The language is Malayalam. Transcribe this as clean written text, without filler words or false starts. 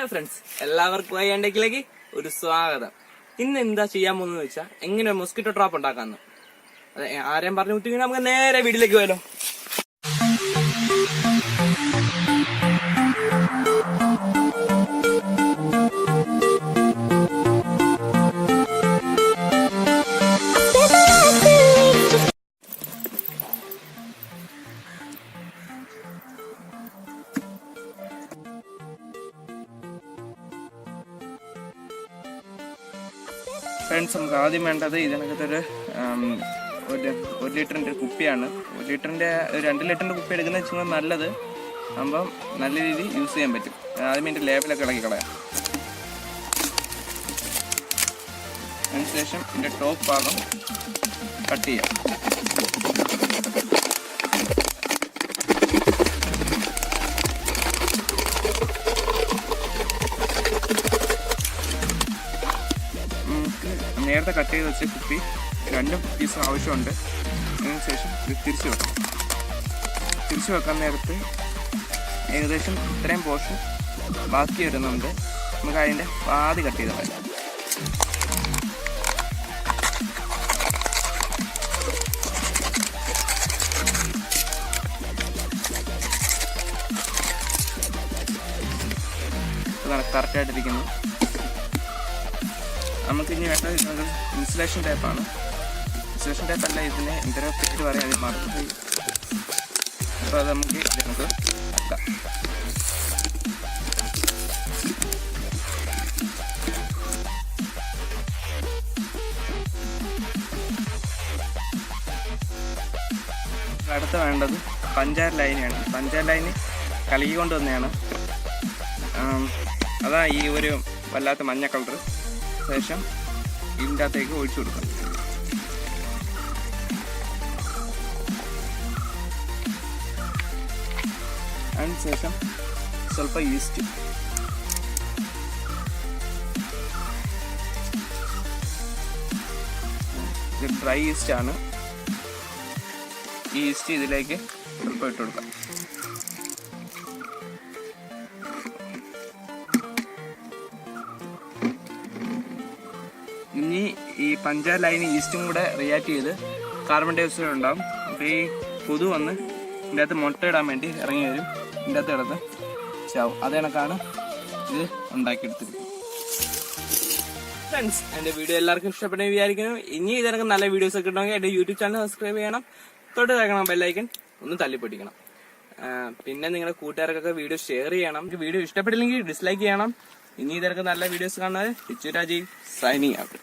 ഹലോ ഫ്രണ്ട്സ്, എല്ലാവർക്കും വയ്യാണ്ടേക്കിലേക്ക് ഒരു സ്വാഗതം. ഇന്ന് എന്താ ചെയ്യാൻ പോകുന്നത് വെച്ചാൽ എങ്ങനെ മൊസ്കിറ്റോ ട്രാപ്പ് ഉണ്ടാക്കാന്ന്. അതെ, ആരെയും പറഞ്ഞു കുത്തിങ്ങനെ നമുക്ക് നേരെ വീട്ടിലേക്ക് പോയാലോ. ഫ്രണ്ട്സ്, നമുക്ക് ആദ്യം വേണ്ടത് ഇതിനകത്തൊരു ഒരു ലിറ്ററിൻ്റെ ഒരു കുപ്പിയാണ്. 2 ലിറ്ററിൻ്റെ കുപ്പി എടുക്കുന്നത് വെച്ചാൽ നല്ലത്, ആകുമ്പം നല്ല രീതിയിൽ യൂസ് ചെയ്യാൻ പറ്റും. ആദ്യം ഇതിൻ്റെ ലേബലൊക്കെ ഇളക്കി കളയാം. അതിനുശേഷം ഇതിൻ്റെ ടോപ്പ് ഭാഗം കട്ട് ചെയ്യാം. നേരത്തെ കട്ട് ചെയ്ത് വെച്ച കുപ്പി 2 പീസ് ആവശ്യമുണ്ട്. അതിനുശേഷം ഇത് തിരിച്ചു വെക്കാൻ നേരത്ത് ഏകദേശം ഇത്രയും പോർഷൻ ബാക്കി വരുന്നുണ്ട്. നമുക്ക് അതിൻ്റെ പാതി കട്ട് ചെയ്ത് കളയാം. കറക്റ്റായിട്ടിരിക്കുന്നു. നമുക്കിനി വേണ്ടത് ഇൻസുലേഷൻ ടേപ്പാണ്. ഇൻസുലേഷൻ ടേപ്പല്ല, ഇതിന് എന്തൊരു പേര് പറയാൻ അത് മറന്നുപോയി. അപ്പോൾ അത് നമുക്ക് വെക്കാം. അടുത്ത് വേണ്ടത് പഞ്ചാര ലൈനാണ്. പഞ്ചാര ലൈന് കലക്കി കൊണ്ടുവന്നതാണ്. അതാ ഈ ഒരു വല്ലാത്ത മഞ്ഞ കളർ. ശേഷം ഇതിൻ്റെ അകത്തേക്ക് ഒഴിച്ചു കൊടുക്കാം. അതിനുശേഷം സ്വല്പം ഈസ്റ്റ്. ഇത് ഡ്രൈ ഈസ്റ്റാണ്. ഈ ഈസ്റ്റ് ഇതിലേക്ക് സ്വല്പം ഇട്ട് കൊടുക്കാം. ഇനി ഈ പഞ്ചാര ലൈന് ഈസ്റ്റും കൂടെ റിയാക്ട് ചെയ്ത് കാർബൺ ഡൈ ഓക്സൈഡ് ഉണ്ടാകും. അപ്പോൾ ഈ കൊതു വന്ന് ഇതിൻ്റെ അകത്ത് മുട്ട ഇടാൻ വേണ്ടി ഇറങ്ങി വരും. ഇതിൻ്റെ അകത്ത് കിടന്ന് ചാവും. അത് കണക്കാണ് ഇത് ഉണ്ടാക്കിയെടുത്തിരിക്കുന്നത്. ഫ്രണ്ട്സ്, എൻ്റെ വീഡിയോ എല്ലാവർക്കും ഇഷ്ടപ്പെട്ടെന്ന് വിചാരിക്കുന്നു. ഇനി ഇതിനൊക്കെ നല്ല വീഡിയോസ് ഒക്കെ ഉണ്ടെങ്കിൽ എൻ്റെ യൂട്യൂബ് ചാനൽ സബ്സ്ക്രൈബ് ചെയ്യണം. തൊട്ട് തേക്കണം ബെല്ലൈക്കൻ ഒന്ന് തല്ലിപ്പൊട്ടിക്കണം. പിന്നെ നിങ്ങളുടെ കൂട്ടുകാർക്കൊക്കെ വീഡിയോ ഷെയർ ചെയ്യണം. വീഡിയോ ഇഷ്ടപ്പെട്ടില്ലെങ്കിൽ ഡിസ്ലൈക്ക് ചെയ്യണം. ഇനി ഇതിനൊക്കെ നല്ല വീഡിയോസ് കാണാൻ റിച്ചു രാജീവ് സൈനിങ് ഔട്ട്.